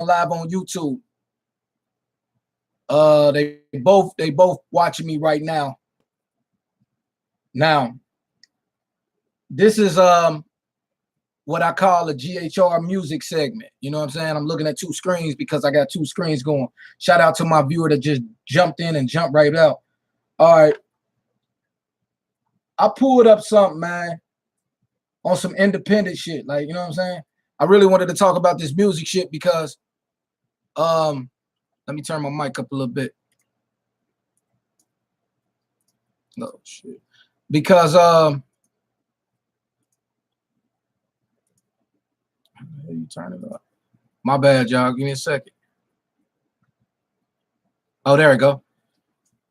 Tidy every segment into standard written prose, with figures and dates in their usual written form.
live on YouTube. They both watching me right now. Now, this is what I call a G.H.R. music segment. You know what I'm saying? I'm looking at two screens because I got two screens going. Shout out to my viewer that just jumped in and jumped right out. All right. I pulled up something, man, on some independent shit. Like, you know what I'm saying? I really wanted to talk about this music shit because let me turn my mic up a little bit. No shit. Because you turn it up. My bad, y'all. Give me a second. Oh, there we go.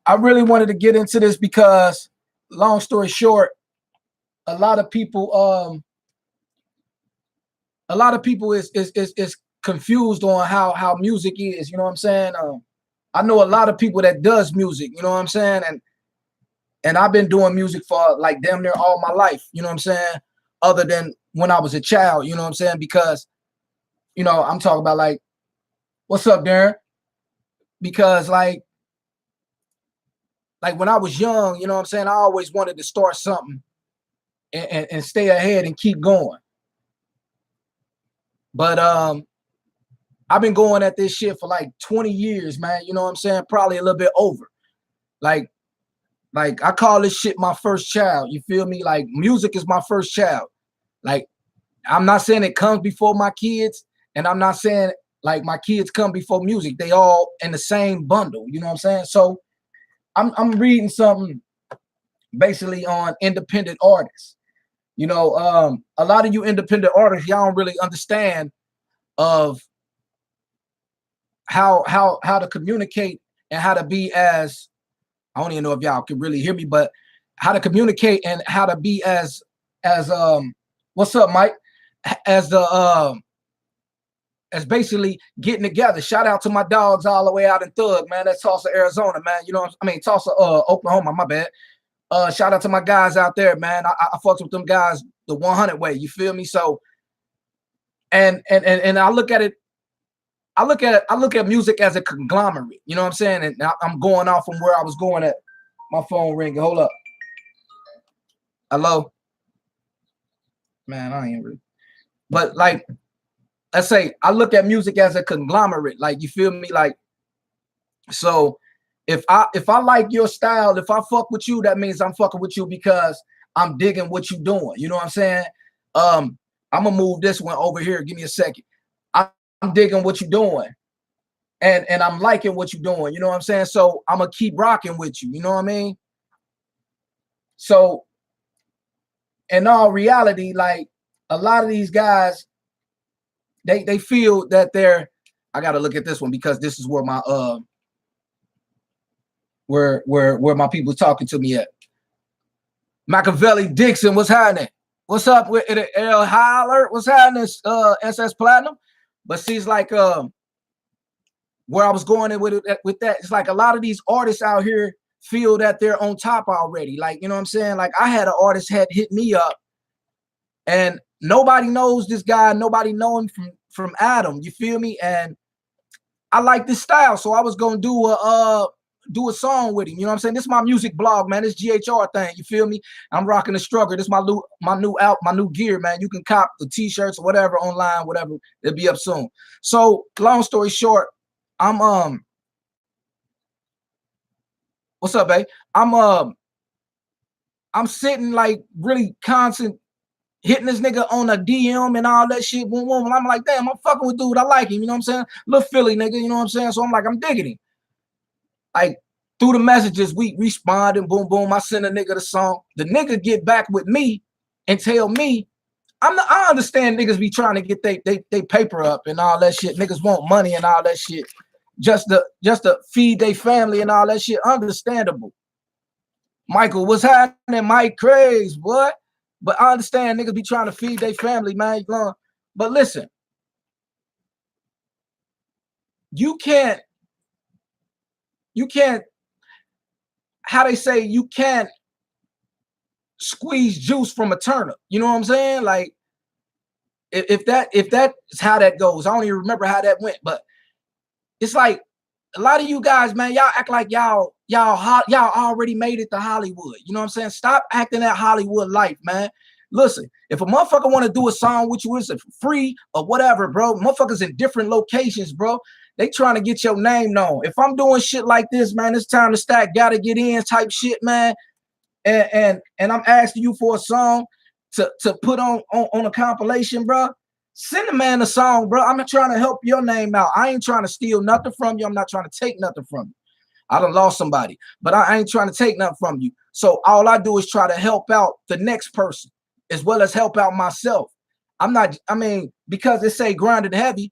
I really wanted to get into this because, long story short, a lot of people is confused on how music is. You know what I'm saying? I know a lot of people that does music. You know what I'm saying? And I've been doing music for like damn near all my life. You know what I'm saying? Other than when I was a child. You know what I'm saying? Because, you know, I'm talking about like, what's up, Darren? Because like when I was young, you know what I'm saying, I always wanted to start something and stay ahead and keep going. But I've been going at this shit for like 20 years, man. You know what I'm saying? Probably a little bit over. Like I call this shit my first child. You feel me? Like music is my first child. Like I'm not saying it comes before my kids, and I'm not saying like my kids come before music. They all in the same bundle. You know what I'm saying? So I'm reading something basically on independent artists. You know, a lot of you independent artists, y'all don't really understand of how to communicate and how to be as, I don't even know if y'all can really hear me, but how to communicate and how to be as what's up, Mike? As the as basically getting together. Shout out to my dogs all the way out in Thug, man. That's Tulsa, Arizona, man. You know, I mean Tulsa, Oklahoma, my bad. Shout out to my guys out there, man. I fucked with them guys the 100 way. You feel me? So, and I look at it. I look at music as a conglomerate. You know what I'm saying? And I'm going off from where I was going at. My phone ringing. Hold up. Hello, man. I ain't really. But like, let's say I look at music as a conglomerate. Like, you feel me? Like, so if I like your style, if I fuck with you, that means I'm fucking with you because I'm digging what you doing. You know what I'm saying? I'm gonna move this one over here. Give me a second. I'm digging what you're doing, and I'm liking what you're doing. You know what I'm saying? So I'm gonna keep rocking with you. You know what I mean? So in all reality, like a lot of these guys, they feel that they're. I gotta look at this one because this is where my where my people talking to me at. Machiavelli Dixon, what's happening? What's up with it? L Holler? What's happening? SS Platinum. But see, it's like where I was going in with that, it's like a lot of these artists out here feel that they're on top already. Like, you know what I'm saying? Like I had an artist had hit me up and nobody knows this guy, nobody know him from Adam. You feel me? And I like this style. So I was gonna do a song with him. You know what I'm saying? This is my music blog, man. This G.H.R. thing. You feel me? I'm rocking the struggle. This is my new gear, man. You can cop the t-shirts or whatever online, whatever. It'll be up soon. So long story short, I'm what's up, babe? I'm sitting like really constant hitting this nigga on a DM and all that shit. Boom, boom. And I'm like, damn, I'm fucking with dude. I like him. You know what I'm saying? Little Philly nigga. You know what I'm saying? So I'm like, I'm digging him. Like through the messages, we respond and boom, boom. I send a nigga the song. The nigga get back with me and tell me, I understand niggas be trying to get they paper up and all that shit. Niggas want money and all that shit. Just to feed their family and all that shit. Understandable. Michael, what's happening? Mike Craze, what? But I understand niggas be trying to feed their family, man. But listen, you can't, how they say, you can't squeeze juice from a turnip. You know what I'm saying? Like if that is how that goes, I don't even remember how that went, but it's like a lot of you guys, man, y'all act like y'all already made it to Hollywood. You know what I'm saying? Stop acting that Hollywood life, man. Listen, if a motherfucker want to do a song with you, it's free or whatever, bro. Motherfuckers in different locations, bro. They trying to get your name known. If I'm doing shit like this, man, it's time to stack, gotta get in type shit, man. And I'm asking you for a song to put on a compilation, bro. Send the man a song, bro. I'm trying to help your name out. I ain't trying to steal nothing from you. I'm not trying to take nothing from you. I done lost somebody, but I ain't trying to take nothing from you. So all I do is try to help out the next person as well as help out myself. I'm not, I mean, because it say grinded heavy.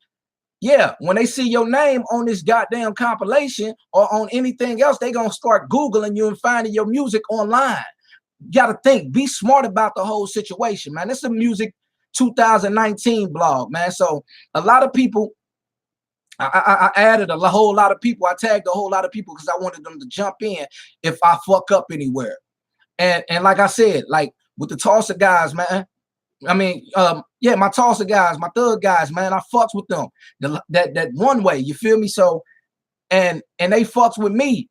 Yeah, when they see your name on this goddamn compilation or on anything else, they gonna start Googling you and finding your music online. You gotta think, be smart about the whole situation, man. It's a music 2019 blog, man. So a lot of people, I added a whole lot of people. I tagged a whole lot of people because I wanted them to jump in if I fuck up anywhere. And like I said, like with the Tulsa guys, man. I mean, yeah, my Tulsa guys, my thug guys, man, I fucks with them. That one way, you feel me? So, and they fucks with me,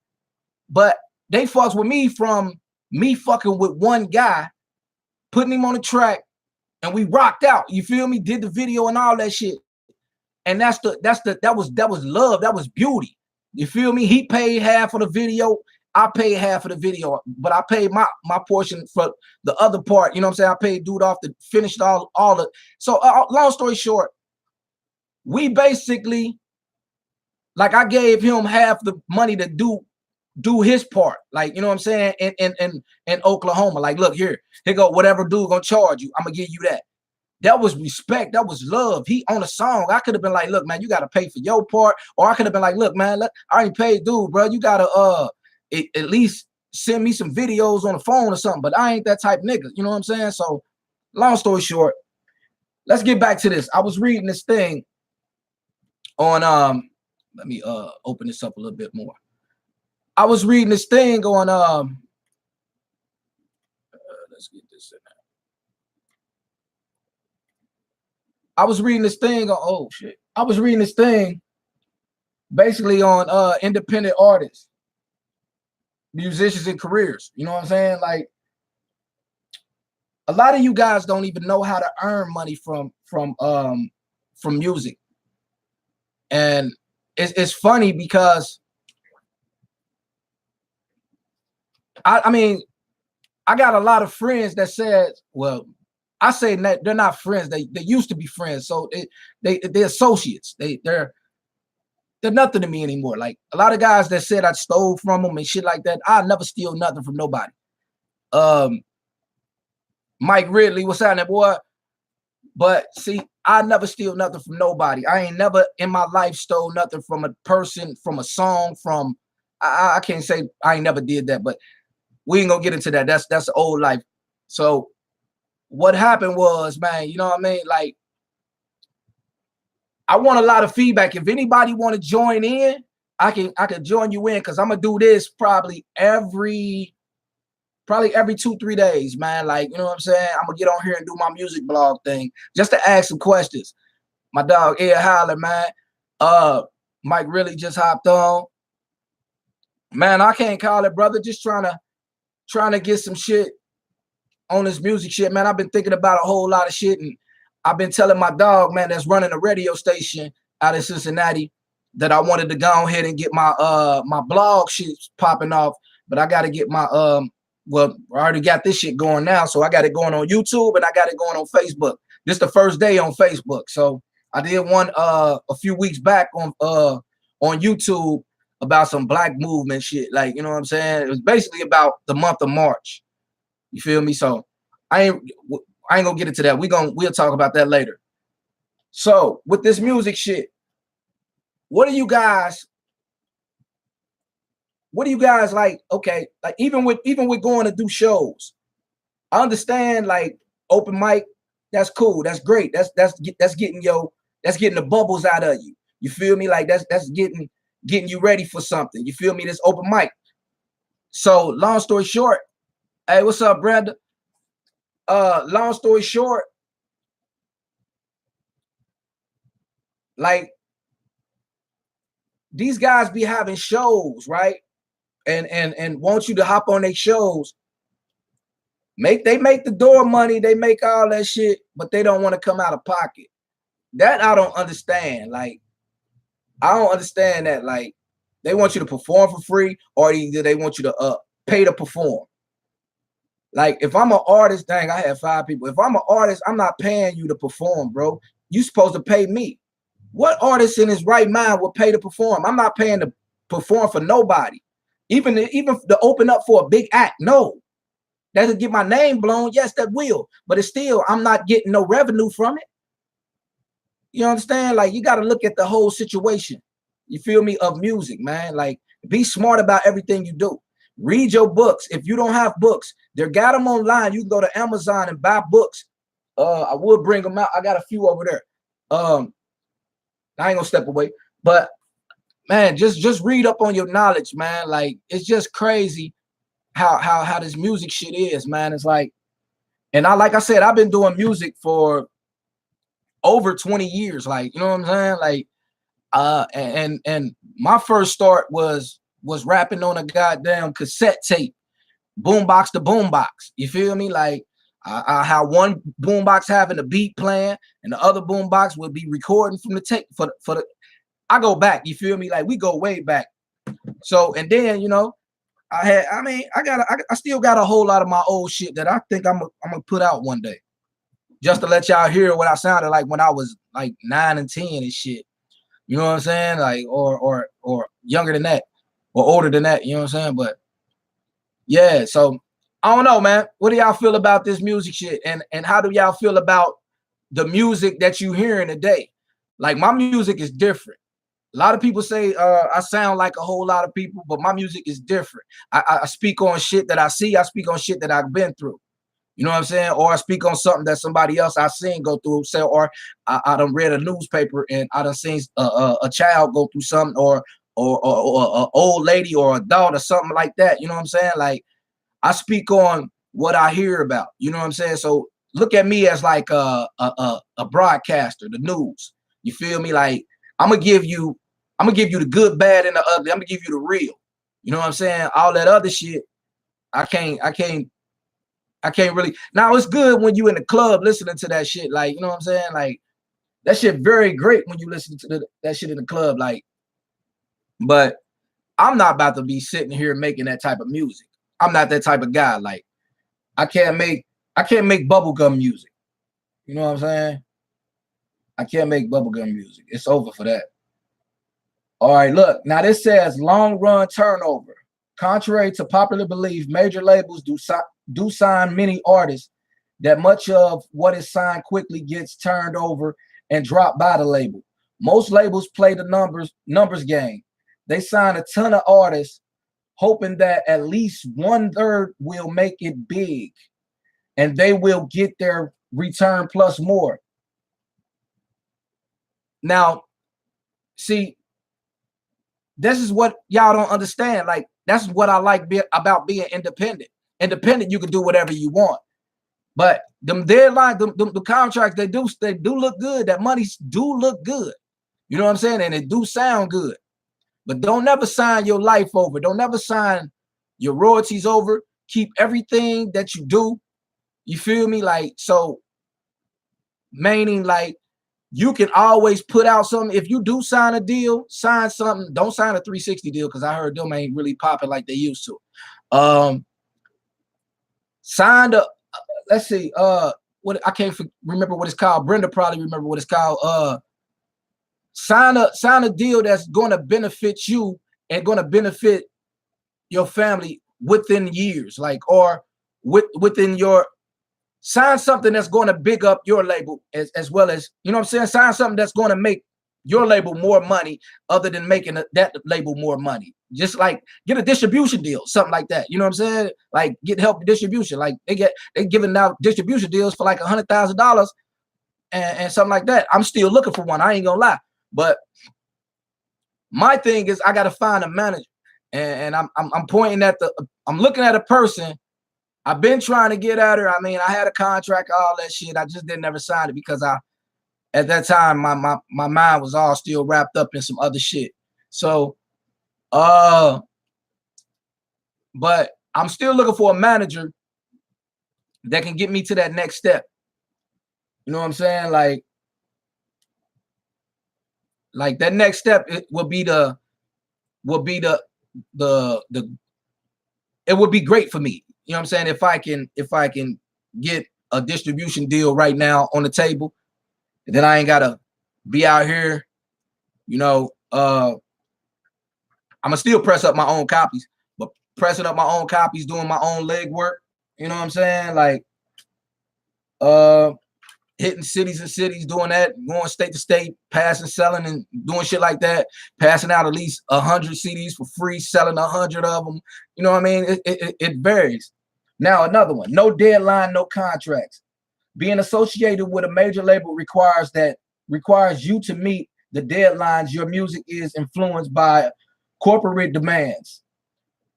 but they fucks with me from me fucking with one guy, putting him on the track, and we rocked out. You feel me? Did the video and all that shit. And that was love. That was beauty. You feel me? He paid half of the video. I paid half of the video, but I paid my portion for the other part. You know what I'm saying? I paid dude off to finish all the. So long story short, we basically, like, I gave him half the money to do his part. Like, you know what I'm saying? In Oklahoma, like, look here go, whatever dude gonna charge you, I'm gonna give you that. That was respect. That was love. He on a song. I could have been like, look, man, you got to pay for your part. Or I could have been like, look, man, I already paid, dude, bro. You got to at least send me some videos on the phone or something. But I ain't that type of nigga. You know what I'm saying? So long story short, let's get back to this. I was reading this thing on, let me open this up a little bit more. I was reading this thing on, let's get this in there. I was reading this thing on, oh shit. I was reading this thing basically on independent artists, musicians and careers. You know what I'm saying? Like, a lot of you guys don't even know how to earn money from music. And it's funny because I mean, I got a lot of friends that said, well, I say that they're not friends. They used to be friends. So they're associates. They're nothing to me anymore. Like, a lot of guys that said I stole from them and shit like that. I never steal nothing from nobody. Mike Ridley, what's happening, boy? But see, I never steal nothing from nobody. I ain't never in my life stole nothing from a person, from a song, from I can't say I ain't never did that, but we ain't gonna get into that. That's old life. So what happened was, man, you know what I mean? Like, I want a lot of feedback. If anybody want to join in, I can join you in, because I'm gonna do this probably every 2-3 days, man. Like, you know what I'm saying? I'm gonna get on here and do my music blog thing just to ask some questions. My dog G.H.R, man. Mike really just hopped on. Man, I can't call it, brother. Just trying to get some shit on this music shit, man. I've been thinking about a whole lot of shit, and I've been telling my dog, man, that's running a radio station out of Cincinnati, that I wanted to go ahead and get my my blog shit popping off, but I got to get my well, I already got this shit going now, so I got it going on YouTube and I got it going on Facebook. This is the first day on Facebook, so I did one a few weeks back on YouTube about some black movement shit, like, you know what I'm saying? It was basically about the month of March. You feel me? So I ain't gonna get into that. We'll talk about that later. So with this music shit, what do you guys like? Okay, like even with going to do shows, I understand, like, open mic, that's cool, that's great, that's getting the bubbles out of you. You feel me? Like, that's getting you ready for something. You feel me? This open mic. So long story short, hey, what's up, Brenda? Long story short, Like these guys be having shows, right? And want you to hop on their shows. They make the door money, they make all that shit, but they don't want to come out of pocket. That I don't understand. Like, I don't understand that. Like, they want you to perform for free, or either they want you to pay to perform. Like, if I'm an artist, dang, I had 5 people. If I'm an artist, I'm not paying you to perform, bro. You supposed to pay me. What artist in his right mind would pay to perform? I'm not paying to perform for nobody. Even to open up for a big act, no. That'll get my name blown. Yes, that will. But it's still, I'm not getting no revenue from it. You understand? Like, you got to look at the whole situation. You feel me? Of music, man. Like, be smart about everything you do. Read your books. If you don't have books, they got them online. You can go to Amazon and buy books. I would bring them out. I got a few over there. I ain't gonna step away, but man, just read up on your knowledge, man. Like, it's just crazy how this music shit is, man. It's like, and like I said, I've been doing music for over 20 years. Like, you know what I'm saying? Like, and my first start was rapping on a goddamn cassette tape, boombox to boombox. You feel me? Like, I had one boombox having a beat playing, and the other boombox would be recording from the tape for the. I go back. You feel me? Like, we go way back. So, and then, you know, I still got a whole lot of my old shit that I think I'm gonna put out one day, just to let y'all hear what I sounded like when I was like 9 and 10 and shit. You know what I'm saying? Like, or younger than that, or older than that. You know what I'm saying? But yeah, so I don't know, man. What do y'all feel about this music shit? And how do y'all feel about the music that you hearing today? Like, my music is different. A lot of people say I sound like a whole lot of people, but my music is different. I speak on shit that I see. I speak on shit that I've been through. You know what I'm saying? Or I speak on something that somebody else I seen go through. Say, or I done read a newspaper and I done seen a child go through something, or an old lady or a daughter, something like that. You know what I'm saying? Like, I speak on what I hear about. You know what I'm saying? So look at me as like a broadcaster, the news. You feel me? Like, I'm gonna give you the good, bad, and the ugly. I'm gonna give you the real. You know what I'm saying? All that other shit, I can't really. Now, it's good when you in the club listening to that shit. Like, you know what I'm saying? Like, that shit very great when you listen to that shit in the club. Like, but I'm not about to be sitting here making that type of music. I'm not that type of guy. Like, I can't make bubblegum music. You know what I'm saying? I can't make bubblegum music. It's over for that. All right, look. Now, this says long run turnover. Contrary to popular belief, major labels do sign many artists, that much of what is signed quickly gets turned over and dropped by the label. Most labels play the numbers game. They sign a ton of artists, hoping that at least 1/3 will make it big, and they will get their return plus more. Now, see, this is what y'all don't understand. Like, that's what I like about being independent. Independent, you can do whatever you want. But them deadline, the contracts, they do look good. That money do look good. You know what I'm saying? And it do sound good. But don't never sign your life over. Don't never sign your royalties over. Keep everything that you do. You feel me? Like, so, meaning, like, you can always put out something. If you do sign a deal, sign something. Don't sign a 360 deal, because I heard them ain't really popping like they used to. Signed a, let's see, what, I can't remember what it's called. Brenda probably remember what it's called. Sign a deal that's going to benefit you and going to benefit your family within years, like, or within your. Sign something that's going to big up your label as well as, you know what I'm saying? Sign something that's going to make your label more money, other than making that label more money. Just like get a distribution deal, something like that. You know what I'm saying? Like, get help with distribution. Like, they giving out distribution deals for like $100,000 and something like that. I'm still looking for one. I ain't gonna lie. But my thing is, I got to find a manager, and I'm pointing at I'm looking at a person. I've been trying to get at her. I mean, I had a contract, all that shit. I just didn't ever sign it because at that time, my mind was all still wrapped up in some other shit. So, but I'm still looking for a manager that can get me to that next step. You know what I'm saying? Like that next step, it will be the it would be great for me. You know what I'm saying? If I can get a distribution deal right now on the table, then I ain't gotta be out here, you know. I'm gonna still press up my own copies, but pressing up my own copies, doing my own leg work, you know what I'm saying? Like hitting cities and cities, doing that, going state to state, passing, selling, and doing shit like that, passing out at least 100 CDs for free, selling 100 of them. You know what I mean? It varies. Now, another one, no deadline, no contracts. Being associated with a major label requires you to meet the deadlines. Your music is influenced by corporate demands.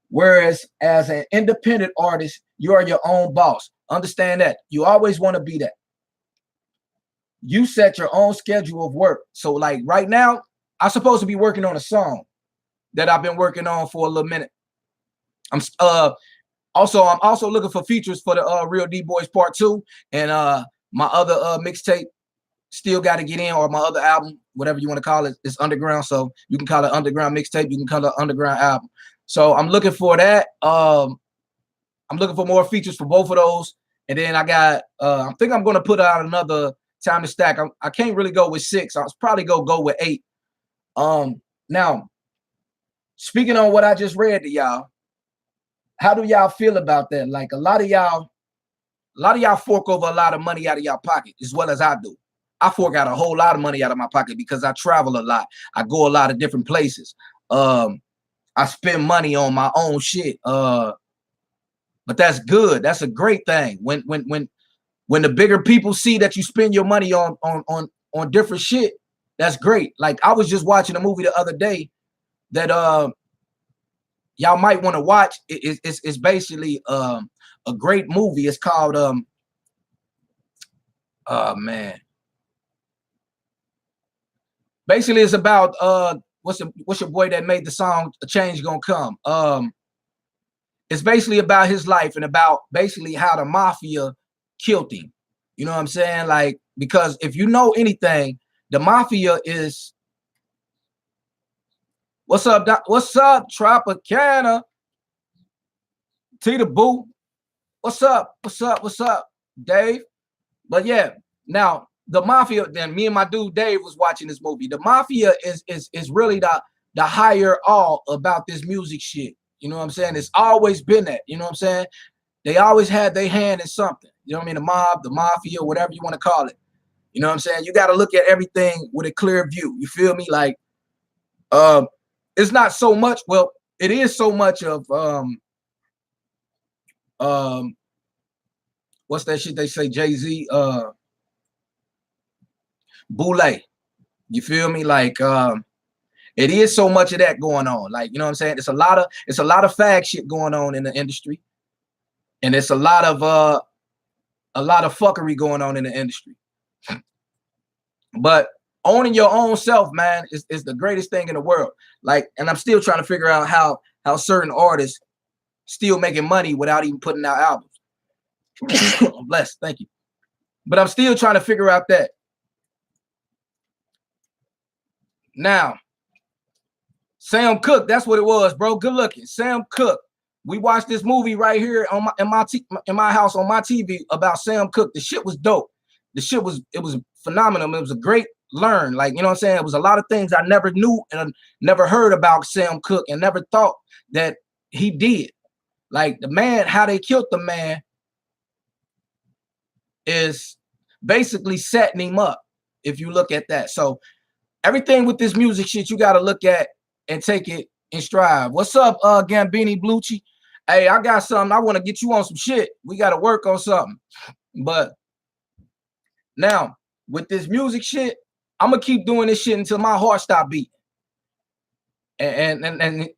Whereas as an independent artist, you are your own boss. Understand that. You always want to be that. You set your own schedule of work. So like right now, I'm supposed to be working on a song that I've been working on for a little minute. I'm also looking for features for the Real D Boys Part 2 and my other mixtape still got to get in, or my other album, whatever you want to call it. It's underground, so you can call it underground mixtape, you can call it underground album. So I'm looking for that. I'm looking for more features for both of those. And then I got I think I'm going to put out another Time to Stack. I can't really go with 6. I'll probably go with 8. Now, speaking on what I just read to y'all, how do y'all feel about that? Like a lot of y'all fork over a lot of money out of y'all pocket, as well as I do. I fork out a whole lot of money out of my pocket because I travel a lot. I go a lot of different places. I spend money on my own shit. But that's good. That's a great thing. When the bigger people see that you spend your money on different shit, that's great. Like I was just watching a movie the other day that y'all might want to watch. It's basically a great movie. It's called man. Basically, it's about what's your boy that made the song "A Change Gonna Come." It's basically about his life and about basically how the mafia killed him. You know what I'm saying? Like, because if you know anything, the mafia is what's up, Tropicana? Tita Boo. What's up, Dave? But yeah, now the mafia, then me and my dude Dave was watching this movie. The mafia is really the higher all about this music shit. You know what I'm saying? It's always been that. You know what I'm saying? They always had their hand in something. You know what I mean? The mob, the mafia, whatever you want to call it. You know what I'm saying? You got to look at everything with a clear view. You feel me? Like, it's not so much. Well, it is so much of what's that shit they say? Jay-Z, Boule. You feel me? Like, it is so much of that going on. Like, you know what I'm saying? It's a lot of fag shit going on in the industry. And it's a lot of fuckery going on in the industry. But owning your own self, man, is the greatest thing in the world. Like, and I'm still trying to figure out how certain artists still making money without even putting out albums. I'm blessed, thank you. But I'm still trying to figure out that. Now, Sam Cooke, that's what it was, bro. Good looking, Sam Cooke. We watched this movie right here on in my house on my TV about Sam Cooke. The shit was dope. It was phenomenal. It was a great learn. Like, you know what I'm saying? It was a lot of things I never knew and never heard about Sam Cooke and never thought that he did. Like the man, how they killed the man is basically setting him up. If you look at that. So everything with this music shit, you got to look at and take it in stride. What's up, Gambini Blucci? Hey, I got something. I want to get you on some shit. We got to work on something. But now, with this music shit, I'm going to keep doing this shit until my heart stop beating. And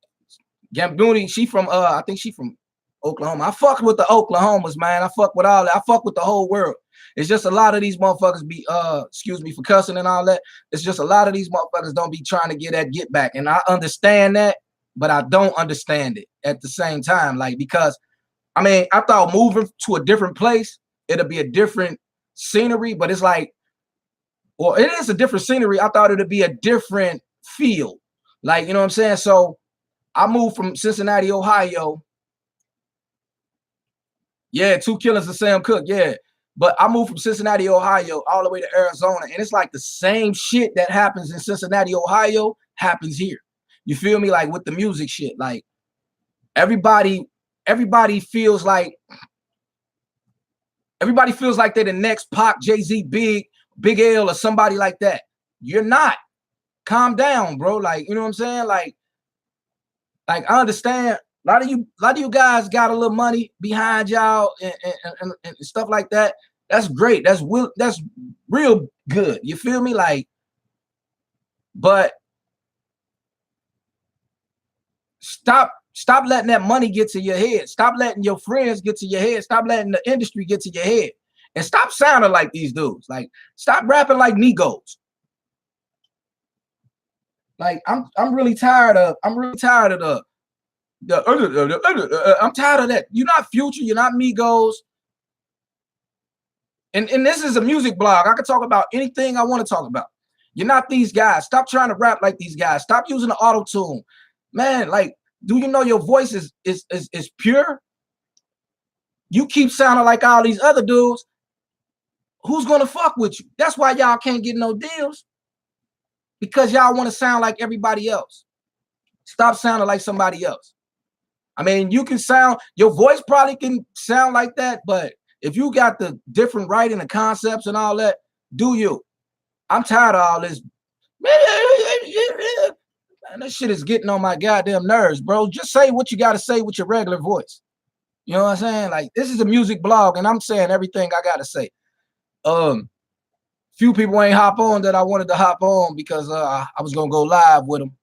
Gambini, she from, I think she from Oklahoma. I fuck with the Oklahomas, man. I fuck with all that. I fuck with the whole world. It's just a lot of these motherfuckers be excuse me for cussing and all that. It's just a lot of these motherfuckers don't be trying to get that get back. And I understand that, but I don't understand it at the same time. Like, because I mean, I thought moving to a different place, it'll be a different scenery, but it's like, well, it is a different scenery. I thought it'd be a different feel. Like, you know what I'm saying? So I moved from Cincinnati, Ohio. Yeah, 2 killings of Sam Cooke. Yeah. But I moved from Cincinnati, Ohio, all the way to Arizona. And it's like the same shit that happens in Cincinnati, Ohio, happens here. You feel me? Like with the music shit. Like everybody feels like they're the next Pac, Jay-Z, Big L, or somebody like that. You're not. Calm down, bro. Like, you know what I'm saying? Like I understand a lot of you guys got a little money behind y'all and stuff like that. That's great. That's real good. You feel me? Like, but stop letting that money get to your head. Stop letting your friends get to your head. Stop letting the industry get to your head. And stop sounding like these dudes. Like, stop rapping like Migos. Like, I'm really tired of I'm tired of that. You're not Future, you're not Migos. And this is a music blog. I can talk about anything I want to talk about. You're not these guys. Stop trying to rap like these guys. Stop using the auto-tune. Man, like, do you know your voice is pure? You keep sounding like all these other dudes. Who's gonna fuck with you? That's why y'all can't get no deals. Because y'all want to sound like everybody else. Stop sounding like somebody else. I mean, you can sound, your voice probably can sound like that, but if you got the different writing, the concepts and all that, do you? I'm tired of all this. Man, that shit is getting on my goddamn nerves, bro. Just say what you got to say with your regular voice. You know what I'm saying? Like, this is a music blog, and I'm saying everything I got to say. Few people ain't hop on that I wanted to hop on because I was gonna go live with them.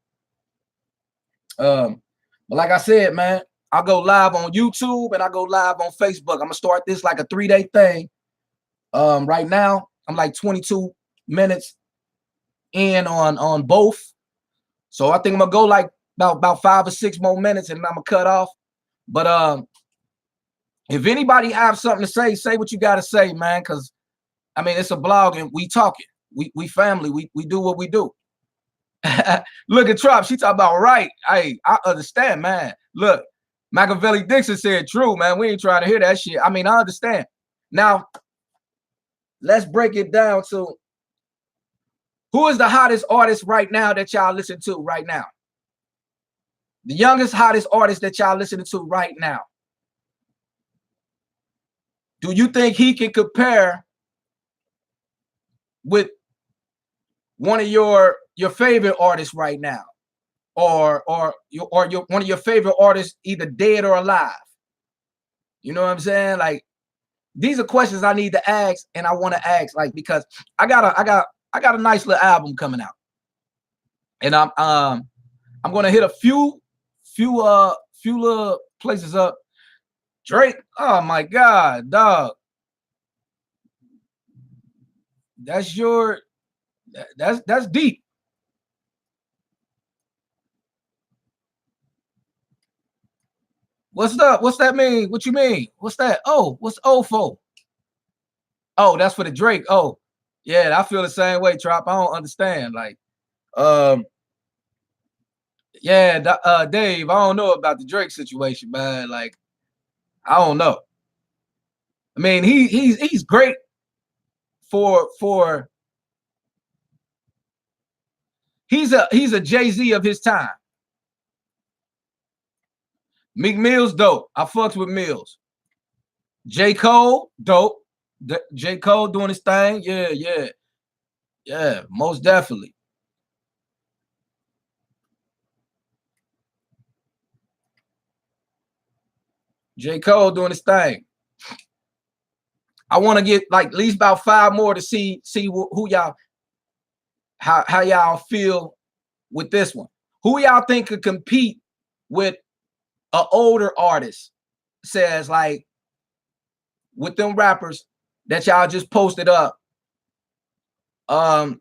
But like I said, man, I go live on YouTube and I go live on Facebook. I'm gonna start this like a 3-day thing. Right now I'm like 22 minutes in on both, so I think I'm gonna go like about 5 or 6 more minutes and I'm gonna cut off. But if anybody have something to say what you gotta say, man, because I mean, it's a blog and we talking. We family. We do what we do. Look at Trop. She talk about right. I understand, man. Look, Machiavelli Dixon said true, man. We ain't trying to hear that shit. I mean, I understand. Now, let's break it down to who is the hottest artist right now that y'all listen to right now? The youngest, hottest artist that y'all listening to right now. Do you think he can compare with one of your favorite artists right now, or one of your favorite artists, either dead or alive? You know what I'm saying? Like, these are questions I need to ask, and I want to ask, like, because I got a nice little album coming out, and I'm gonna hit a few little places up. Drake, oh my God, dog, that's deep. What's up? What's that mean? What you mean? What's that? Oh, what's O for? Oh, that's for the Drake. Oh, yeah, I feel the same way, Trop. I don't understand. Like, yeah, Dave, I don't know about the Drake situation, man. Like, I don't know. I mean, he's great for he's a Jay-Z of his time. Meek Mill's dope. I fucks with Mills. J. Cole, dope. J. Cole doing his thing. Yeah, most definitely. J. Cole doing his thing. I want to get like at least about 5 more to see who y'all, how y'all feel with this one. Who y'all think could compete with an older artist? Says like with them rappers that y'all just posted up, how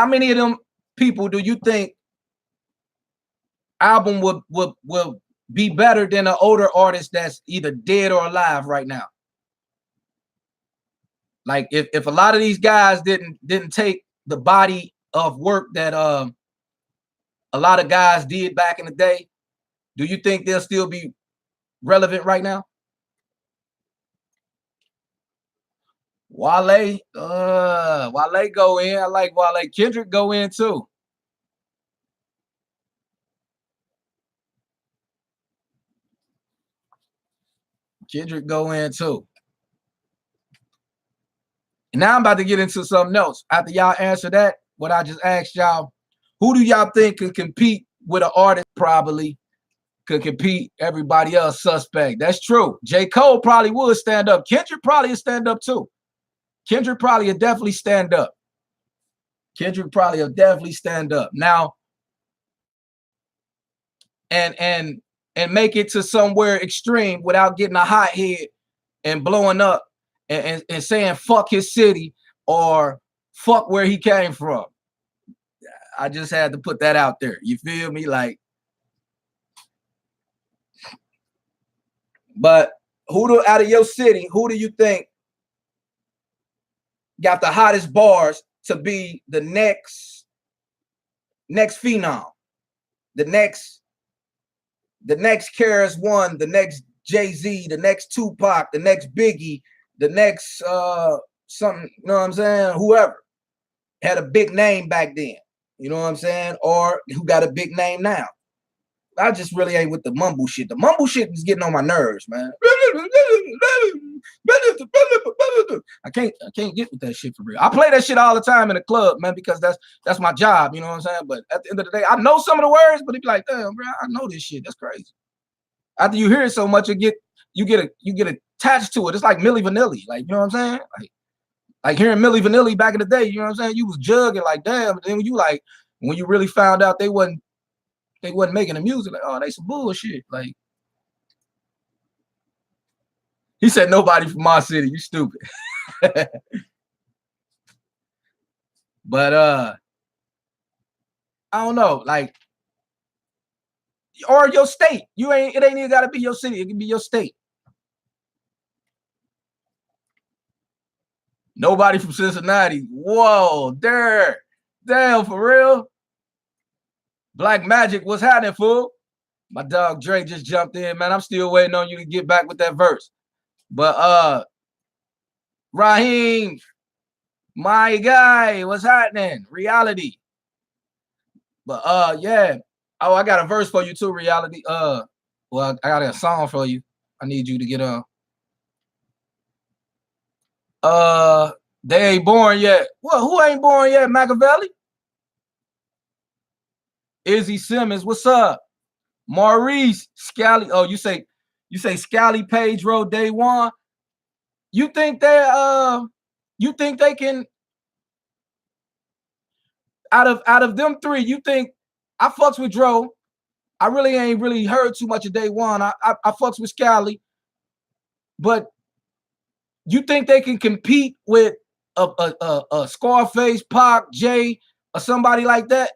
many of them people do you think album will be better than an older artist that's either dead or alive right now? Like if a lot of these guys didn't take the body of work that a lot of guys did back in the day, do you think they'll still be relevant right now? Wale go in. I like Wale. Kendrick go in too. Kendrick go in too. And now I'm about to get into something else. After y'all answer that, what I just asked y'all, who do y'all think can compete with an artist? Probably could compete. Everybody else suspect. That's true. J. Cole probably would stand up. Kendrick probably would stand up too. Kendrick probably would definitely stand up. Kendrick probably will definitely stand up now, and make it to somewhere extreme without getting a hot head and blowing up and saying fuck his city or fuck where he came from. I just had to put that out there. You feel me? Like, but out of your city, who do you think got the hottest bars to be the next phenom, the next KRS-One, the next Jay-Z, the next Tupac, the next Biggie, the next something, you know what I'm saying? Whoever had a big name back then, you know what I'm saying? Or who got a big name now. I just really ain't with the mumble shit. The mumble shit is getting on my nerves, man. I can't get with that shit for real. I play that shit all the time in the club, man, because that's my job, you know what I'm saying? But at the end of the day, I know some of the words, but it'd be like, damn, bro, I know this shit. That's crazy. After you hear it so much, you get attached to it. It's like Milli Vanilli, like, you know what I'm saying? Like hearing Milli Vanilli back in the day, you know what I'm saying? You was jugging like, damn, but then when you really found out they wasn't making the music, like, oh, they some bullshit. Like, he said, nobody from my city, you stupid. But I don't know, like, or your state. It ain't even gotta be your city, it can be your state. Nobody from Cincinnati. Whoa, damn, for real. Black Magic, what's happening, fool? My dog Dre just jumped in, man. I'm still waiting on you to get back with that verse. But Raheem, my guy, what's happening? Reality. But yeah. Oh, I got a verse for you too, Reality. Well, I got a song for you. I need you to get on. They ain't born yet. Well, who ain't born yet? Machiavelli? Izzy Simmons, what's up? Maurice Scally. Oh, you say Scally, Pedro, Day One. You think they can, out of them three, you think? I fucks with Dro. I really ain't heard too much of Day One. I fucks with Scally. But you think they can compete with a Scarface, Pac, Jay, or somebody like that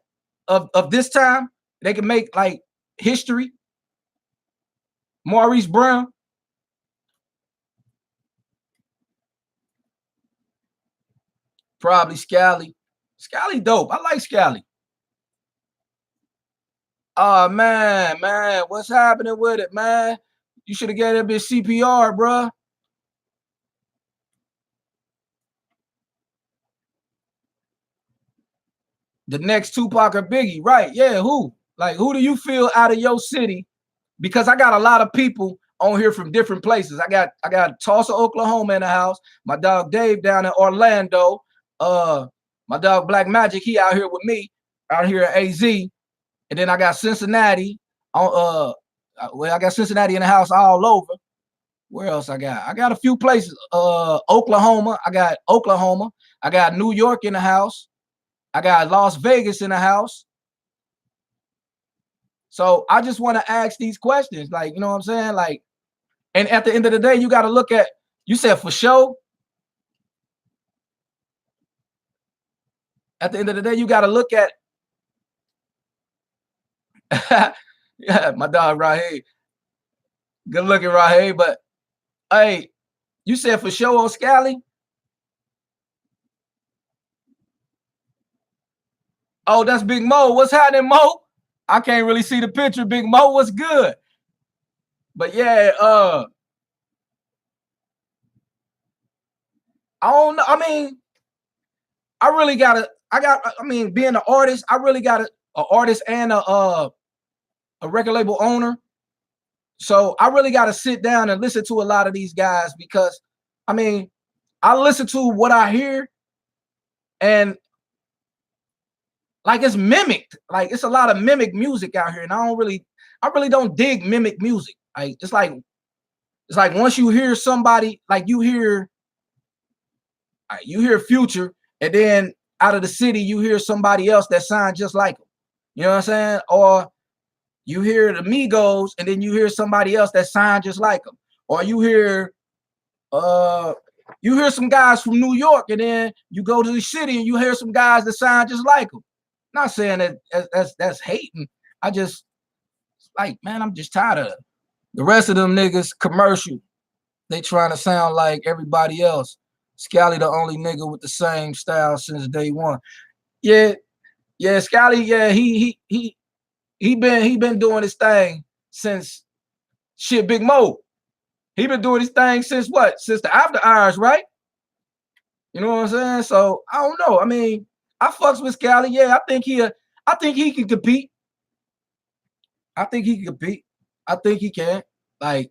of this time? They can make like history. Maurice Brown. Probably Scally. Scally dope. I like Scally. Oh man, what's happening with it, man? You should have gave that bitch CPR, bro. The next Tupac or Biggie, right? Yeah, who? Like, who do you feel out of your city? Because I got a lot of people on here from different places. I got Tulsa, Oklahoma in the house. My dog Dave down in Orlando. My dog Black Magic, he out here with me, out here at AZ. And then I got Cincinnati. Well, I got Cincinnati in the house all over. Where else I got? I got a few places. Oklahoma. I got Oklahoma. I got New York in the house. I got Las Vegas in the house. So I just want to ask these questions, like, you know what I'm saying? Like, and at the end of the day, you got to look at You said for sure. At the end of the day, you got to look at yeah, my dog right here. Good looking right here, but hey, you said for sure on Scally? Oh, that's Big Mo. What's happening, Mo? I can't really see the picture. Big Mo, what's good? But yeah, I don't know. I mean, I mean, being an artist, I really got an artist and a record label owner. So I really got to sit down and listen to a lot of these guys because, I mean, I listen to what I hear and like it's mimicked. Like it's a lot of mimic music out here, and I really don't dig mimic music. Like it's like once you hear somebody, like you hear Future, and then out of the city you hear somebody else that sounds just like them. You know what I'm saying? Or you hear the Migos, and then you hear somebody else that sounds just like them. Or uh you hear some guys from New York, and then you go to the city and you hear some guys that sound just like them. Not saying that that's hating. I just like, man, I'm just tired of it. The rest of them niggas commercial. They trying to sound like everybody else. Scally the only nigga with the same style since day one. Yeah, yeah, Scally, yeah, he been doing his thing since shit Big Mo. He been doing his thing since what? Since the after hours, right? You know what I'm saying? So I don't know. I mean, I fucks with Scally. Yeah, I think he can compete. I think he can compete. I think he can. Like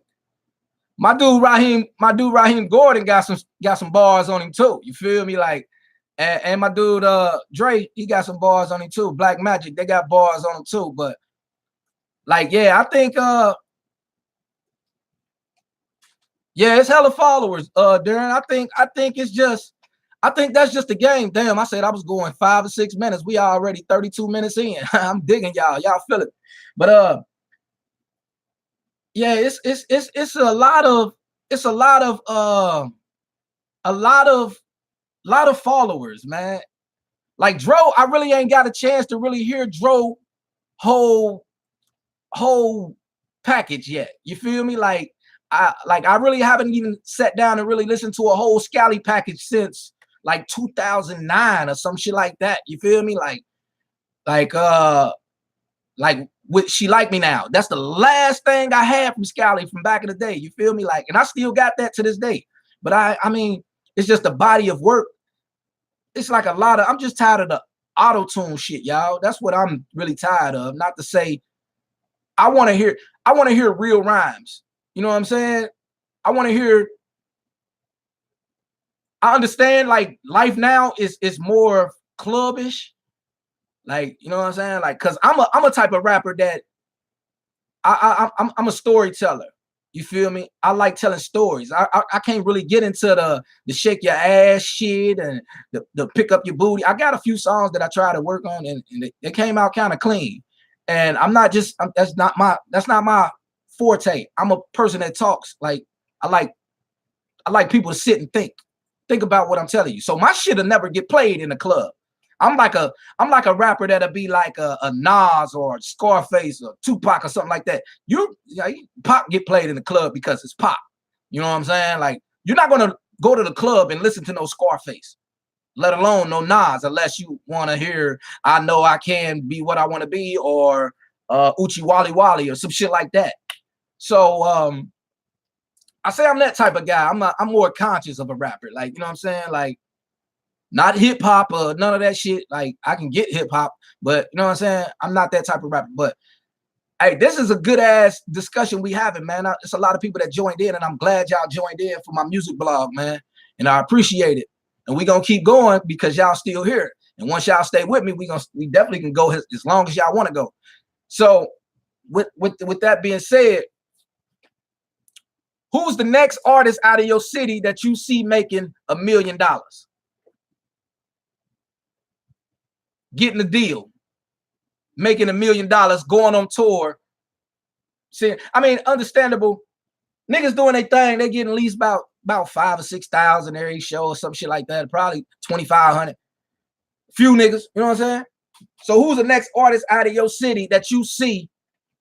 my dude Raheem Gordon got some bars on him too. You feel me? Like, and my dude Dre, he got some bars on him too. Black Magic, they got bars on him too. But like, yeah, I think yeah, it's hella followers, Darren. I think that's just the game. Damn, I said I was going 5 or 6 minutes. We already 32 minutes in. I'm digging y'all. Y'all feel it. But yeah, it's a lot of it's a lot of followers, man. Like Dro, I really ain't got a chance to really hear Dro whole whole package yet. You feel me? I really haven't even sat down and really listened to a whole Scally package since like 2009 or some shit like that. You feel me? Like uh like with She Like Me Now. That's the last thing I had from Scally from back in the day. You feel me? Like, and I still got that to this day. But I mean, it's just a body of work. It's like a lot of, I'm just tired of the auto-tune shit, y'all. That's what I'm really tired of. Not to say I want to hear real rhymes. You know what I'm saying? I want to hear, I understand like life now is more clubbish. Like, you know what I'm saying? Like, cause I'm a type of rapper that I'm a storyteller. You feel me? I like telling stories. I can't really get into the shake your ass shit and the pick up your booty. I got a few songs that I try to work on, and they came out kind of clean. And that's not my forte. I'm a person that talks. Like I like I like people to sit and think about what I'm telling you. So my shit'll never get played in the club. I'm like a rapper that'll be like a Nas or Scarface or Tupac or something like that. Pop get played in the club because it's pop. You know what I'm saying? Like you're not gonna go to the club and listen to no Scarface, let alone no Nas, unless you want to hear "I Know I Can Be What I Want to Be" or Uchi Wally Wally or some shit like that. So I say I'm that type of guy. I'm more conscious of a rapper. Like, you know what I'm saying? Like not hip hop or none of that shit. Like I can get hip hop, but you know what I'm saying? I'm not that type of rapper. But hey, this is a good ass discussion we having, man. It's a lot of people that joined in, and I'm glad y'all joined in for my music blog, man. And I appreciate it. And we gonna keep going because y'all still here. And once y'all stay with me, we definitely can go as long as y'all want to go. So with that being said, who's the next artist out of your city that you see making $1 million? Getting a deal, making $1 million, going on tour. See, I mean, understandable. Niggas doing their thing, they getting at least about about 5,000 or 6,000 every show or some shit like that. Probably 2,500. Few niggas, you know what I'm saying? So who's the next artist out of your city that you see?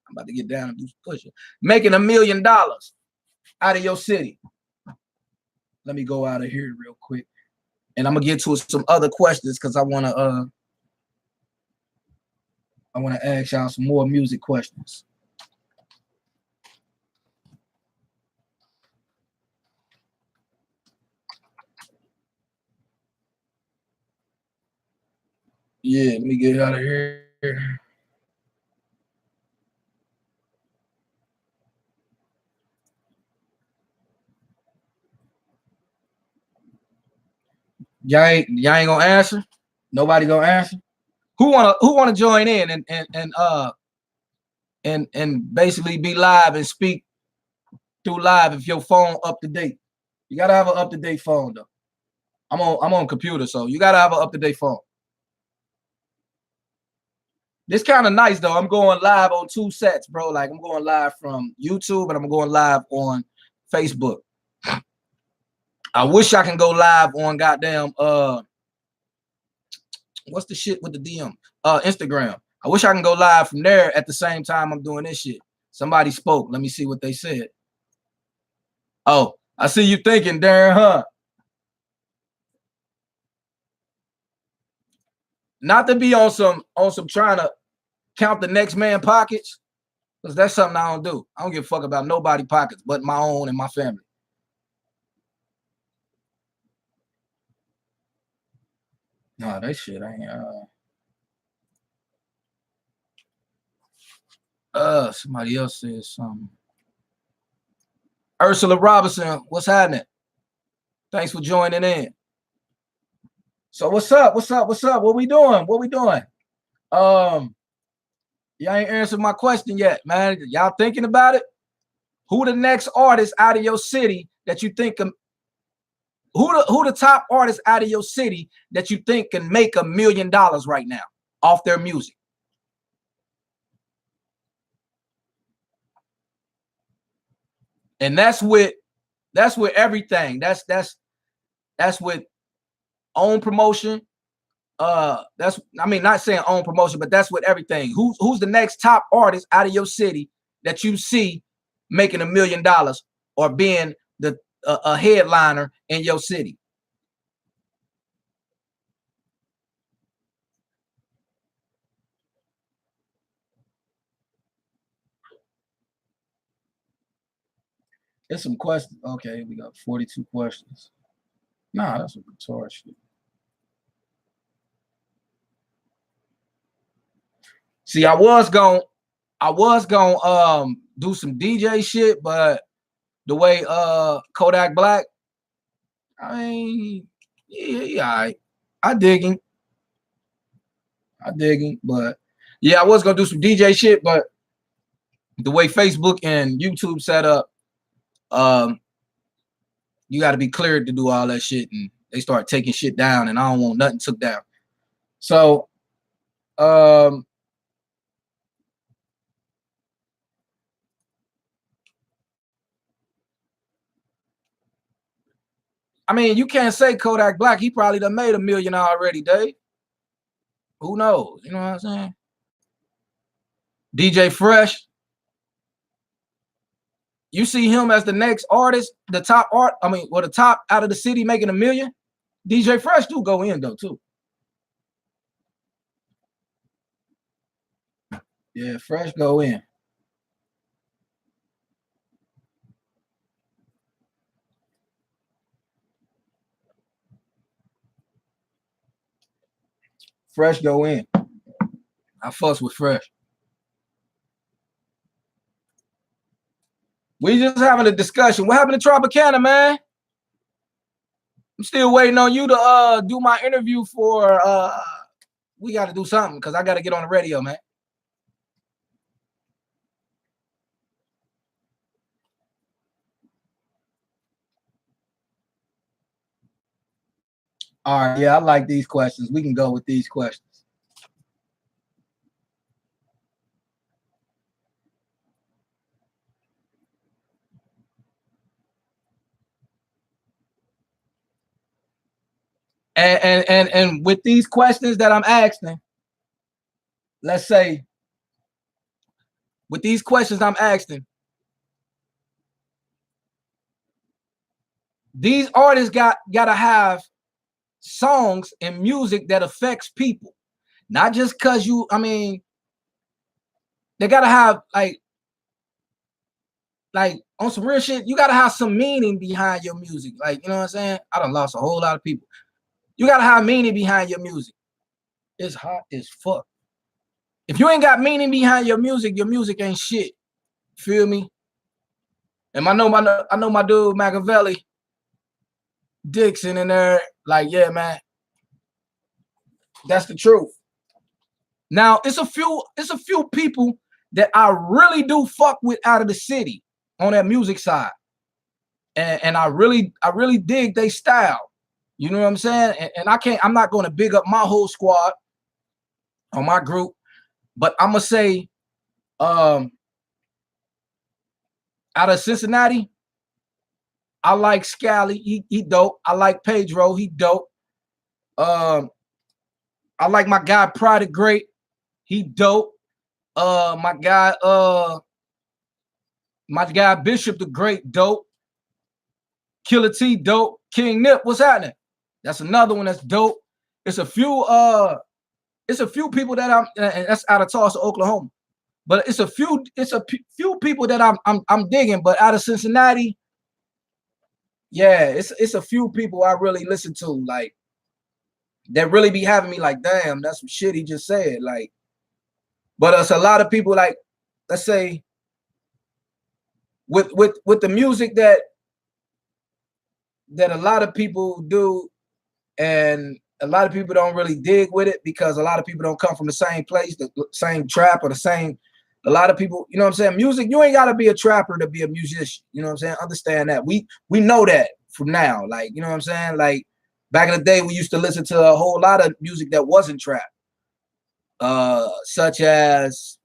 I'm about to get down and do some pushing. Making $1 million out of your city. Let me go out of here real quick. And I'm gonna get to some other questions because I wanna ask y'all some more music questions. Yeah, let me get out of here. Y'all ain't gonna answer? Nobody gonna answer? Who wanna join in and basically be live and speak through live if your phone up to date? You gotta have an up to date phone though. I'm on computer, so you gotta have an up to date phone. This kind of nice though. I'm going live on 2 sets, bro. Like I'm going live from YouTube and I'm going live on Facebook. I wish I can go live on goddamn what's the shit with the DM? Instagram. I wish I can go live from there at the same time I'm doing this shit. Somebody spoke. Let me see what they said. Oh, I see you thinking, Darren, huh? Not to be on some trying to count the next man pockets, because that's something I don't do. I don't give a fuck about nobody pockets but my own and my family. No, that shit ain't somebody else said something. Ursula Robinson, what's happening? Thanks for joining in. So what's up? What's up? What's up? What we doing? What we doing? Y'all ain't answered my question yet, man. Y'all thinking about it? Who the next artist out of your city that you think can, who the top artist out of your city that you think can make $1 million right now off their music? And that's with everything. That's with own promotion. That's, I mean, not saying own promotion, but that's with everything. Who's the next top artist out of your city that you see making $1 million or being a headliner in your city? There's some questions. Okay, we got 42 questions. Nah, that's a retarded shit. See, I was gonna do some DJ shit, but the way Kodak Black, I mean, yeah, I dig him. But yeah, I was gonna do some DJ shit, but the way Facebook and YouTube set up, you got to be cleared to do all that shit, and they start taking shit down, and I don't want nothing took down. So, I mean, you can't say Kodak Black. He probably done made $1 million already, Dave. Who knows? You know what I'm saying? DJ Fresh. You see him as the next artist, the top art. I mean, well, the top out of the city making $1 million. DJ Fresh do go in though too. Yeah, Fresh go in. Fresh go in. I fuss with Fresh. We just having a discussion. What happened to Tropicana, man? I'm still waiting on you to do my interview for we got to do something because I got to get on the radio, man. All right, yeah, I like these questions. We can go with these questions. And with these questions that I'm asking, let's say with these questions I'm asking, these artists gotta have songs and music that affects people, not just because you. I mean, they gotta have like on some real shit. You gotta have some meaning behind your music. Like, you know what I'm saying? I done lost a whole lot of people. You gotta have meaning behind your music. It's hot as fuck. If you ain't got meaning behind your music ain't shit. Feel me? And I know my dude Machiavelli Dixon in there. Like, yeah, man, that's the truth. Now it's a few people that I really do fuck with out of the city on that music side, and I really dig their style. You know what I'm saying? And I'm not going to big up my whole squad or my group, but I'm gonna say, out of Cincinnati, I like Scally. He dope. I like Pedro. He dope. I like my guy Pride of Great. He dope. My guy Bishop the Great, dope. Killer T, dope. King Nip, what's happening? That's another one that's dope. It's a few people that and that's out of Tulsa, Oklahoma. But it's a few people that I'm digging. But out of Cincinnati, yeah, it's a few people I really listen to, like, that really be having me like, damn, that's some shit he just said. Like, but it's a lot of people, like, let's say with the music that a lot of people do, and a lot of people don't really dig with it because a lot of people don't come from the same place, the same trap or the same. A lot of people, you know what I'm saying? Music, you ain't got to be a trapper to be a musician. You know what I'm saying? Understand that. We know that from now. Like, you know what I'm saying? Like, back in the day, we used to listen to a whole lot of music that wasn't trap, such as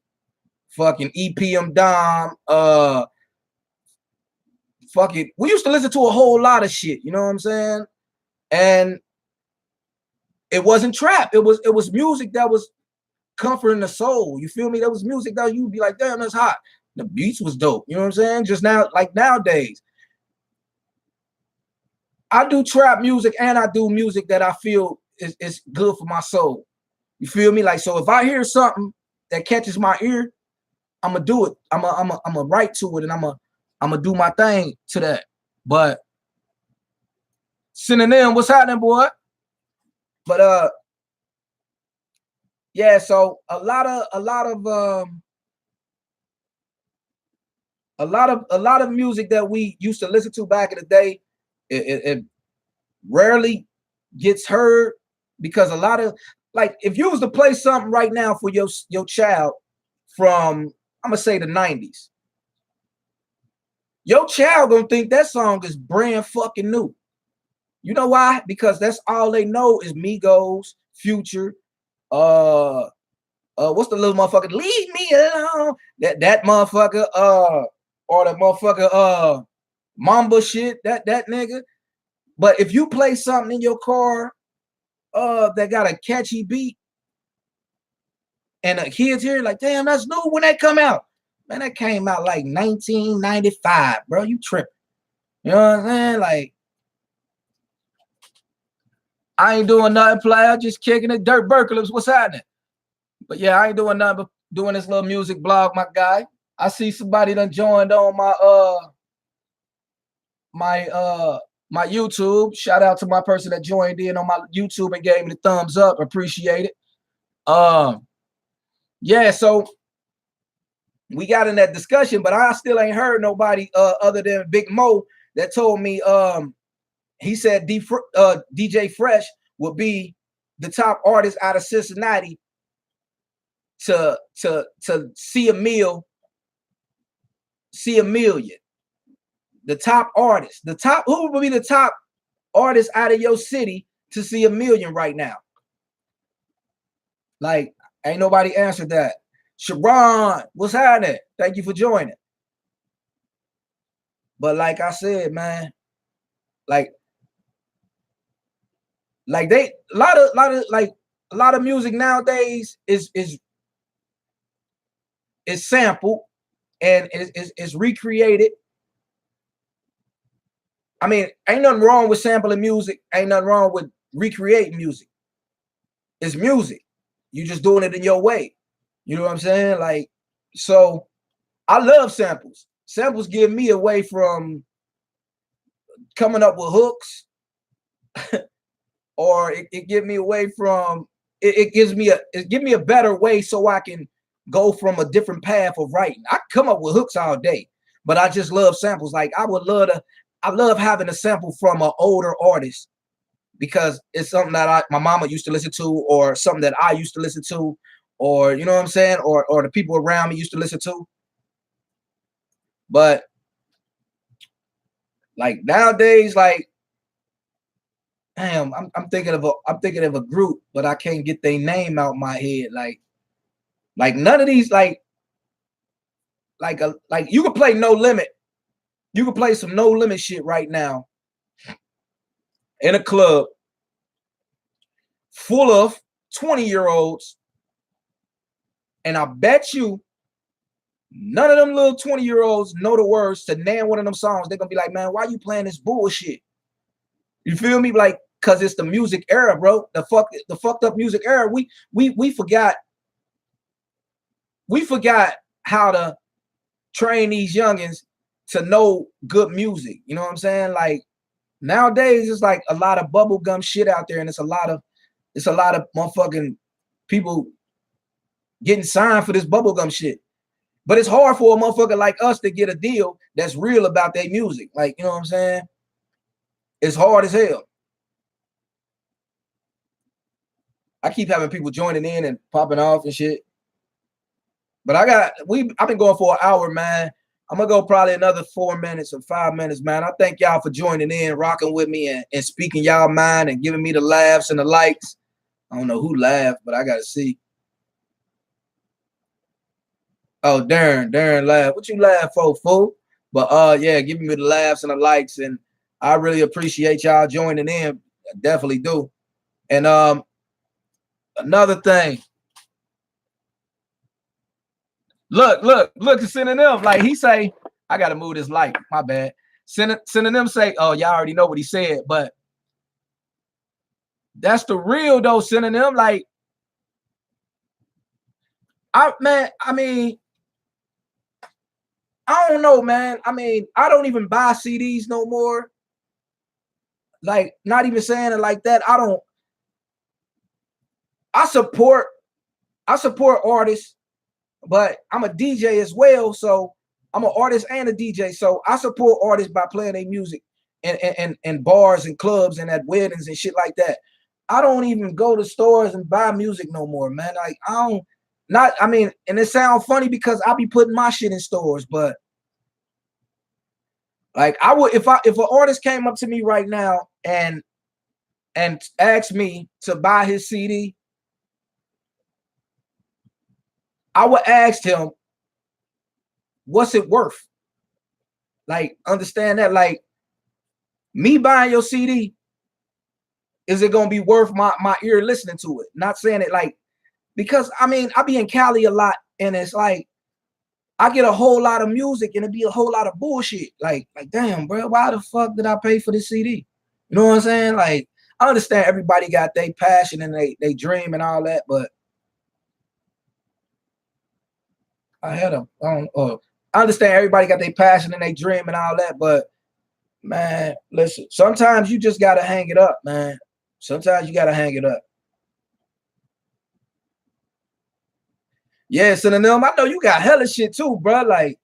fucking EPM Dom, fuck it. We used to listen to a whole lot of shit, you know what I'm saying? And it wasn't trap. It was music that was comforting the soul. You feel me? That was music that you'd be like, damn, that's hot. The beats was dope. You know what I'm saying? Just now, like nowadays, I do trap music and I do music that I feel is good for my soul. You feel me? Like, so if I hear something that catches my ear, I'm gonna do it. I'm gonna write to it, and I'm gonna do my thing to that. But synonym, what's happening, boy? But yeah. So a lot of music that we used to listen to back in the day, it rarely gets heard because a lot of, like, if you was to play something right now for your child from, I'm gonna say, the 90s, your child gonna think that song is brand fucking new. You know why? Because that's all they know is Migos, Future, what's the little motherfucker? Leave me alone. That motherfucker, or the motherfucker, Mamba shit, that nigga. But if you play something in your car, that got a catchy beat, and the kids here like, damn, that's new. When that come out, man, that came out like 1995, bro. You tripping? You know what I'm saying? Like, I ain't doing nothing, player. Just kicking it. Dirt Berkelips, what's happening? But yeah, I ain't doing nothing but doing this little music blog, my guy. I see somebody done joined on my YouTube. Shout out to my person that joined in on my YouTube and gave me the thumbs up. Appreciate it. Yeah, so we got in that discussion, but I still ain't heard nobody other than Big Mo that told me he said DJ Fresh would be the top artist out of Cincinnati to see a million. The top artist, who would be the top artist out of your city to see a million right now? Like, ain't nobody answered that. Sharon, what's happening? Thank you for joining. But like I said, man, like, Like they a lot of music nowadays is sampled and is recreated. I mean, ain't nothing wrong with sampling music. Ain't nothing wrong with recreating music. It's music. You just doing it in your way. You know what I'm saying? Like, so I love samples. Samples give me away from coming up with hooks, or it give me away from it gives me a better way so I can go from a different path of writing. I come up with hooks all day, but I just love samples. Like I love having a sample from an older artist because it's something that my mama used to listen to, or something that I used to listen to, or you know what I'm saying, or the people around me used to listen to. But like nowadays, like damn, I'm thinking of a group, but I can't get their name out my head. Like none of these like you can play No Limit. You can play some No Limit shit right now in a club full of 20-year-olds, and I bet you none of them little 20-year-olds know the words to name one of them songs. They're gonna be like, man, why you playing this bullshit? You feel me? Like, cause it's the music era, bro. The fucked up music era. We forgot how to train these youngins to know good music. You know what I'm saying? Like nowadays, it's like a lot of bubblegum shit out there, and it's a lot of motherfucking people getting signed for this bubblegum shit. But it's hard for a motherfucker like us to get a deal that's real about their music. Like, you know what I'm saying? It's hard as hell. I keep having people joining in and popping off and shit. But I've been going for an hour, man. I'm gonna go probably another 4 minutes or 5 minutes, man. I thank y'all for joining in, rocking with me, and speaking y'all mind and giving me the laughs and the likes. I don't know who laughed, but I gotta see. Oh, Darren laughed. What you laugh for, fool? But yeah, giving me the laughs and the likes, and I really appreciate y'all joining in. I definitely do. And another thing. Look, synonym. Like he say, I gotta move this light. My bad. Synonym say, oh, y'all already know what he said, but that's the real though, synonym. Like, I mean, I don't know, man. I mean, I don't even buy CDs no more. Like, not even saying it like that. I support artists, but I'm a DJ as well. So I'm an artist and a DJ. So I support artists by playing their music and bars and clubs and at weddings and shit like that. I don't even go to stores and buy music no more, man. Like I mean, and it sounds funny because I be putting my shit in stores, but like I would if an artist came up to me right now and asked me to buy his CD, I would ask him, what's it worth? Like, understand that, like, me buying your CD, is it gonna be worth my ear listening to it? Not saying it like, because I mean, I be in Cali a lot, and it's like I get a whole lot of music and it be a whole lot of bullshit. Like damn, bro, why the fuck did I pay for this CD? You know what I'm saying? Like, I understand everybody got their passion and they dream and all that, but I understand everybody got their passion and they dream and all that, but man, listen, sometimes you just gotta hang it up, man. Sometimes you gotta hang it up. Yeah, synonym. I know you got hella shit too, bro. Like,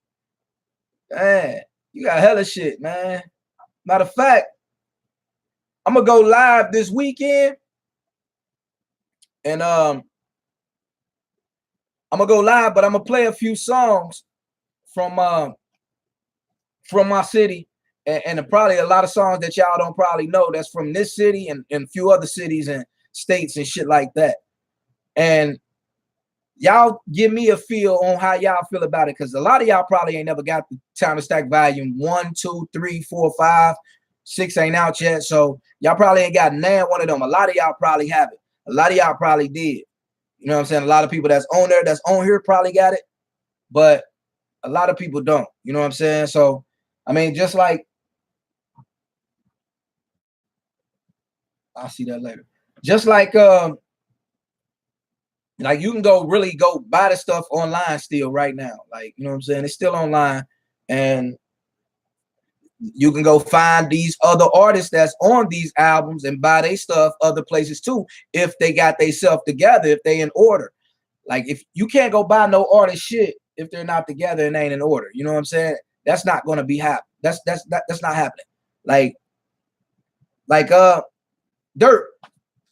man, you got hella shit, man. Matter of fact, I'm gonna go live this weekend, and I'm gonna go live, but I'm gonna play a few songs from my city, and probably a lot of songs that y'all don't probably know that's from this city and a few other cities and states and shit like that. And y'all give me a feel on how y'all feel about it, because a lot of y'all probably ain't never got the Time to Stack Volume 1, 2, 3, 4, 5. 6 ain't out yet. So y'all probably ain't got nan one of them. A lot of y'all probably have it. A lot of y'all probably did. You know what I'm saying? A lot of people that's on there, that's on here probably got it, but a lot of people don't. You know what I'm saying? So, I mean, just like, I'll see that later. Just like you can really go buy the stuff online still right now. Like, you know what I'm saying? It's still online, and you can go find these other artists that's on these albums and buy their stuff other places too, if they got their self together, if they in order. Like, if you can't go buy no artist shit if they're not together and ain't in order. You know what I'm saying? That's not going to be happening. That's not happening. Like Dirt,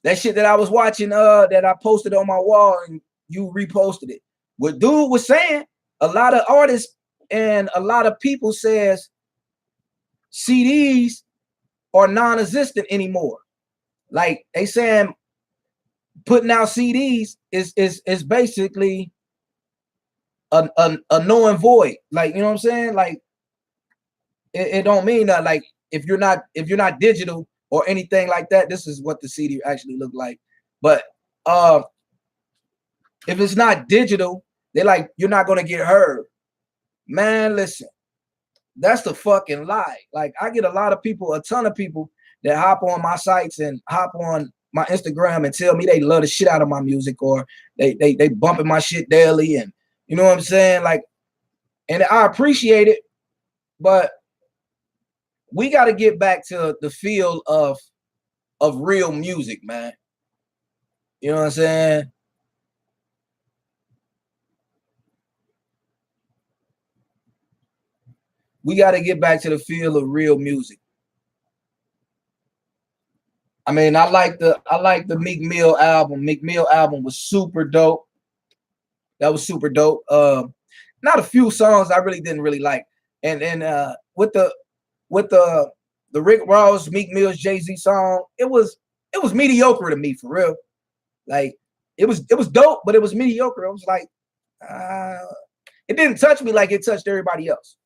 that shit that I was watching, that I posted on my wall and you reposted it. What dude was saying, a lot of artists and a lot of people says CDs are non-existent anymore. Like, they saying putting out CDs is basically a null and void. Like, you know what I'm saying? Like, it don't mean that. Like, if you're not digital or anything like that, this is what the CD actually looked like. But if it's not digital, they're like, you're not gonna get heard. Man, listen, that's the fucking lie. Like, I get a ton of people that hop on my sites and hop on my Instagram and tell me they love the shit out of my music, or they bumping my shit daily, and you know what I'm saying? Like, and I appreciate it, but we got to get back to the feel of real music, man. You know what I'm saying? We got to get back to the feel of real music. I mean, I like the Meek Mill album. Meek Mill album was super dope. That was super dope. Not a few songs I really didn't really like, and with the Rick Ross, Meek Mill's Jay-Z song, it was mediocre to me, for real. Like, it was dope, but it was mediocre. I was like, it didn't touch me like it touched everybody else.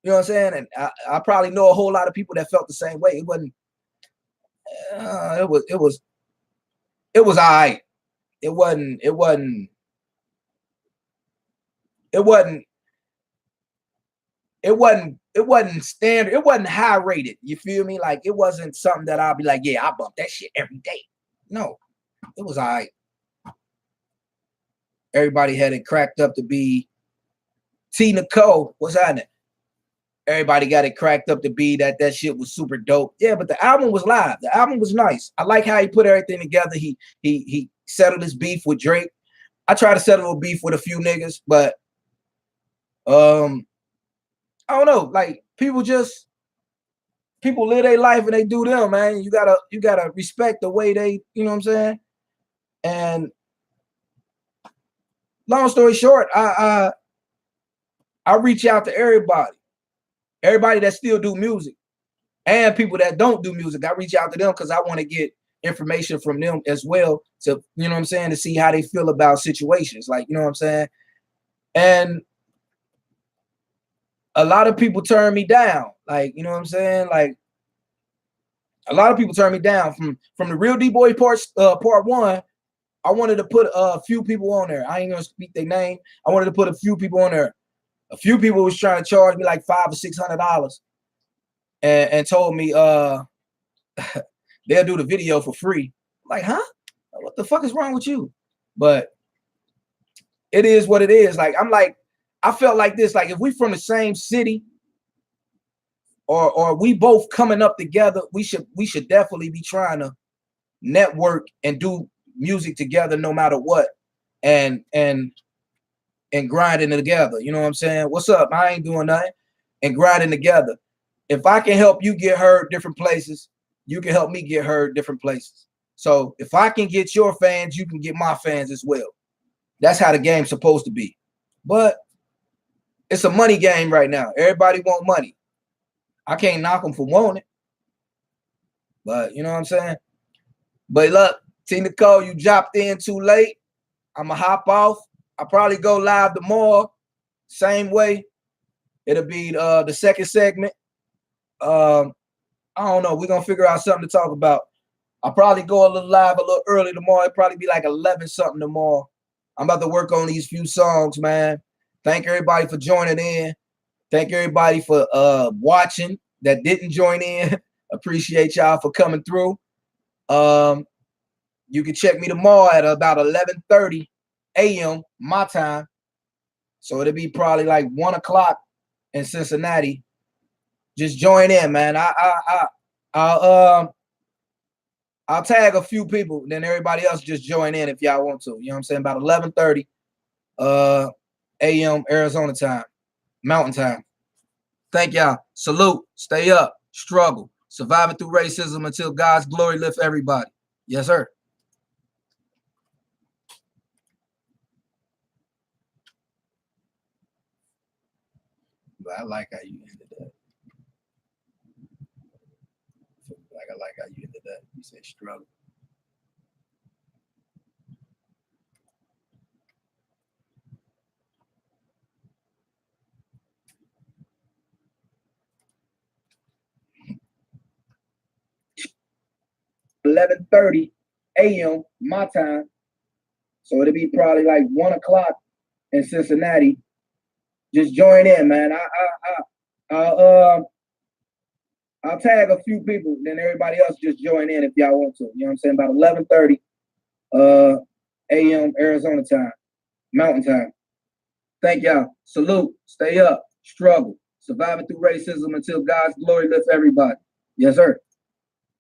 You know what I'm saying? And I probably know a whole lot of people that felt the same way. It wasn't. It was all right. It wasn't standard. It wasn't high rated. You feel me? Like, it wasn't something that I'll be like, yeah, I bump that shit every day. No, it was all right. Everybody had it cracked up to be T. Nicole. What's happening? Everybody got it cracked up to be that shit was super dope. Yeah, but the album was live. The album was nice. I like how he put everything together. He settled his beef with Drake. I try to settle a beef with a few niggas, but I don't know. Like, people live their life and they do them, man. You gotta respect the way they, you know what I'm saying? And long story short, I reach out to everybody that still do music, and people that don't do music. I reach out to them because I want to get information from them as well, to, you know what I'm saying, to see how they feel about situations. Like, you know what I'm saying? And a lot of people turn me down. Like, you know what I'm saying? Like, a lot of people turn me down from the Real D-Boy part 1. I wanted to put a few people on there. I ain't gonna speak their name. I wanted to put a few people on there. A few people was trying to charge me like $500 or $600, and told me they'll do the video for free. I'm like, huh? What the fuck is wrong with you? But it is what it is. Like, I felt like this. Like, if we from the same city, or we both coming up together, we should definitely be trying to network and do music together, no matter what, and grinding together. You know what I'm saying? What's up? I ain't doing nothing. And grinding together. If I can help you get heard different places, you can help me get heard different places. So if I can get your fans, you can get my fans as well. That's how the game's supposed to be. But it's a money game right now. Everybody want money. I can't knock them for wanting it. But you know what I'm saying? But look, T. Nicole, you dropped in too late. I'ma hop off. I'll probably go live tomorrow. Same way. It'll be the second segment. I I don't know. We're gonna figure out something to talk about. I'll probably go a little live a little early tomorrow. It'll probably be like 11 something tomorrow. I'm about to work on these few songs, man. Thank everybody for joining in. Thank everybody for watching that didn't join in. Appreciate y'all for coming through. You can check me tomorrow at about 11:30 a.m. my time. So it'll be probably like 1 o'clock in Cincinnati. Just join in, man. I'll tag a few people, then everybody else just join in if y'all want to. You know what I'm saying? About 11:30 a.m. Arizona time, Mountain time. Thank y'all. Salute. Stay up. Struggle. Surviving through racism until God's glory lifts everybody. Yes, sir. But I like how you ended that. I like how you ended that. You said struggle. $11:30 a.m. my time. So it'll be probably like 1 o'clock in Cincinnati. Just join in, man. I'll tag a few people, then everybody else just join in if y'all want to. You know what I'm saying? About 11:30 a.m. Arizona time, Mountain time. Thank y'all. Salute. Stay up. Struggle. Surviving through racism until God's glory lifts everybody. Yes, sir.